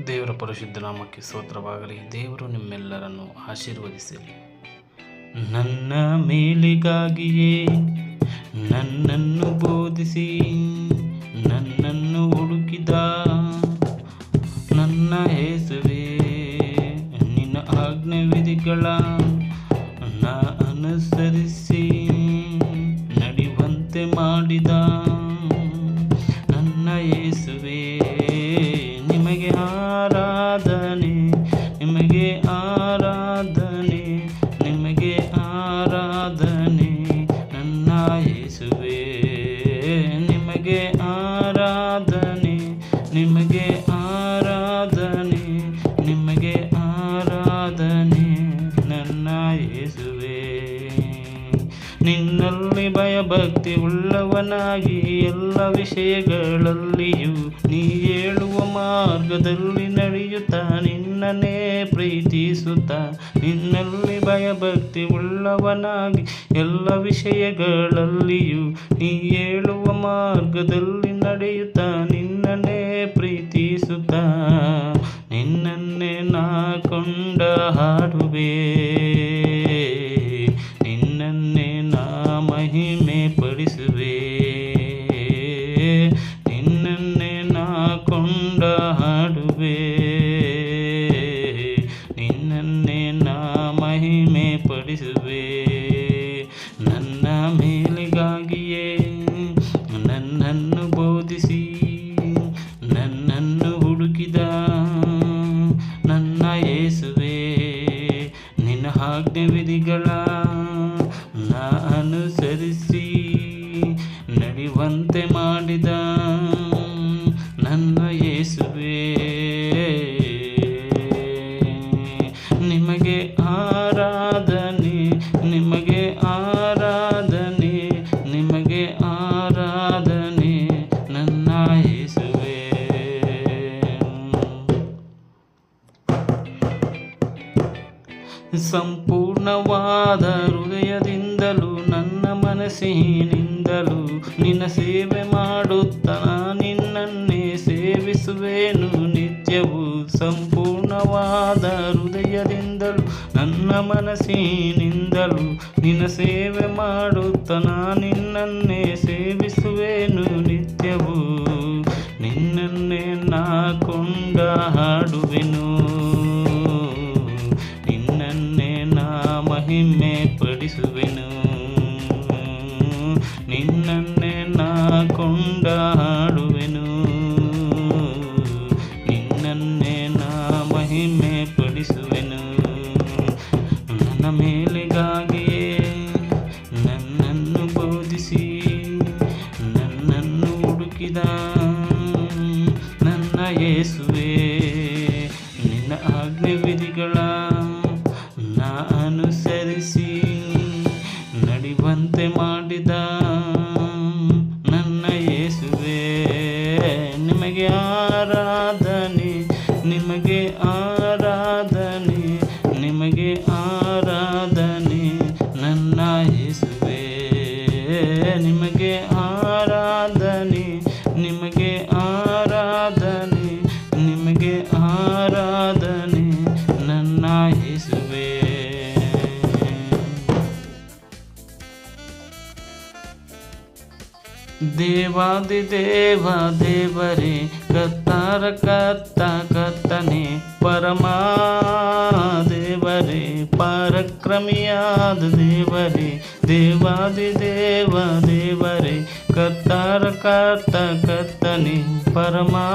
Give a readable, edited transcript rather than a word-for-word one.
ದೇವರ ಪರಿಶುದ್ಧ ನಾಮಕ್ಕೆ ಸ್ತೋತ್ರವಾಗಲಿ. ದೇವರು ನಿಮ್ಮೆಲ್ಲರನ್ನು ಆಶೀರ್ವದಿಸಲಿ. ನನ್ನ ಮೇಲಿಗಾಗಿಯೇ ನನ್ನನ್ನು ಬೋಧಿಸಿ ನನ್ನನ್ನು ಹುಡುಕಿದ ನನ್ನ ಯೇಸುವೇ, ನಿನ್ನ ಆಜ್ಞೆ ವಿಧಿಗಳ ಅನುಸರಿಸಿ ನಡೆಯುವಂತೆ ಮಾಡಿದ ನನ್ನ ಯೇಸುವೇ, ನಿಮಗೆ ಆರಾಧನೆ, ನಿಮಗೆ ಆರಾಧನೆ, ನಿಮಗೆ ಆರಾಧನೆ. ನನ್ನ ಯೇಸುವೇ, ನಿಮಗೆ ಆರಾಧನೆ, ನಿಮಗೆ ಆರಾಧನೆ, ನಿಮಗೆ ಆರಾಧನೆ. ನನ್ನ ಯೇಸುವೇ, ನಿನ್ನಲ್ಲಿ ಭಯಭಕ್ತಿ ಉಳ್ಳವನಾಗಿ ಎಲ್ಲ ವಿಷಯಗಳಲ್ಲಿಯೂ ನೀ ಹೇಳುವ ಮಾರ್ಗದಲ್ಲಿ ನಡೆಯುತ್ತಾ ನಿನ್ನನ್ನೇ ಪ್ರೀತಿಸುತ್ತಾ, ನಿನ್ನಲ್ಲಿ ಭಯಭಕ್ತಿ ಉಳ್ಳವನಾಗಿ ಎಲ್ಲ ವಿಷಯಗಳಲ್ಲಿಯೂ ನೀ ಹೇಳುವ ಮಾರ್ಗದಲ್ಲಿ ನಡೆಯುತ್ತಾ ನಿನ್ನನ್ನೇ ಪ್ರೀತಿಸುತ್ತಾ, ನಿನ್ನನ್ನೇ ನಾ ಕೊಂಡ ಹಾಡುವೆ, ನಿನ್ನನ್ನೇ ನಾ ಮಹಿಮೆ ಪಡಿಸುವೆ, ನಿನ್ನನ್ನೇ ನಾ ಕೊಂಡ ಹಾಡುವೆ, ನಿನ್ನನ್ನೇ ನಾ ಮಹಿಮೆ ಪಡಿಸುವೆ. ನನ್ನ ಮೇಲಿಗಾಗಿಯೇ ನನ್ನನ್ನು ಬೋಧಿಸಿ ನನ್ನನ್ನು ಹುಡುಕಿದ ನನ್ನ ಯೇಸುವೇ, ನಿನ್ನ ಆಜ್ಞೆ ವಿಧಿಗಳ ಅನುಸರಿಸಿ ನಡೆಯುವಂತೆ ಮಾಡಿದ ನನ್ನ ಯೇಸುವೇ, ನಿಮಗೆ ಆರಾಧನೆ, ನಿಮಗೆ ಆರಾಧನೆ, ನಿಮಗೆ ಆರಾಧನೆ. ನನ್ನ ಯೇಸುವೇ, ಸಂಪೂರ್ಣವಾದ ಹೃದಯದಿಂದಲೂ ನನ್ನ ಮನಸ್ಸಿನಿಂದಲೂ ನಿನ್ನ ಸೇವೆ ಮಾಡುತ್ತಾ ನಿನ್ನನ್ನೇ ಸೇವಿಸುವೆನು ನಿತ್ಯವೂ. ಸಂಪೂರ್ಣವಾದ ಹೃದಯದಿಂದಲೂ ನನ್ನ ಮನಸ್ಸಿನಿಂದಲೂ ನಿನ್ನ ಸೇವೆ ಮಾಡುತ್ತಾ ನಿನ್ನನ್ನೇ ಸೇವಿಸುವೆನು ನಿತ್ಯವೂ. ನಿನ್ನನ್ನೇ ನಾ ಕೊಂಡ ಹಾಡುವೆನು, ನಿನ್ನನ್ನೇ ನಾ ಮಹಿಮೆ ಪಡಿಸುವೆನು, ನಿನ್ನನ್ನೇ ನಾ ಕೊಂಡ ಹಾಡುವೆನು, ನಿನ್ನನ್ನೇ ನಾ ಮಹಿಮೆ ಪಡಿಸುವೆನು. ನನ್ನ ಮೇಲಿಗಾಗಿಯೇ ನನ್ನನ್ನು ಬೋಧಿಸಿ ನನ್ನನ್ನು ಹುಡುಕಿದ ನನ್ನ ಯೇಸುವೇ, ನಿನ್ನ ಆಜ್ಞೆ ವಿಧಿಗಳ ಅನುಸರಿಸಿ ನಡೆಯುವಂತೆ ಮಾಡಿದ ನನ್ನ ಯೇಸುವೇ, ನಿಮಗೆ ಆರಾಧನೆ, ನಿಮಗೆ ಆರಾಧನೆ, ನಿಮಗೆ ಆರಾಧನೆ. ನನ್ನ ಯೇಸುವೇ, ನಿಮಗೆ ಆರಾಧನೆ, ನಿಮಗೆ ಆರಾಧನೆ, ನಿಮಗೆ ಆರಾಧನೆ. ನನ್ನ ಯೇಸುವೇ, ದೇವಾದಿದೇವ ದೇವರೇ, ಕರ್ತಾರ ಕರ್ತ ಕರ್ತನೆ, ಪರಮಾ ದೇವರೇ, ಪರಾಕ್ರಮಿಯಾದ ದೇವರೇ, ದೇವಾದಿದೇವ ದೇವರೇ, ಕರ್ತಾರ ಕರ್ತ ಕರ್ತನೆ, ಪರಮಾ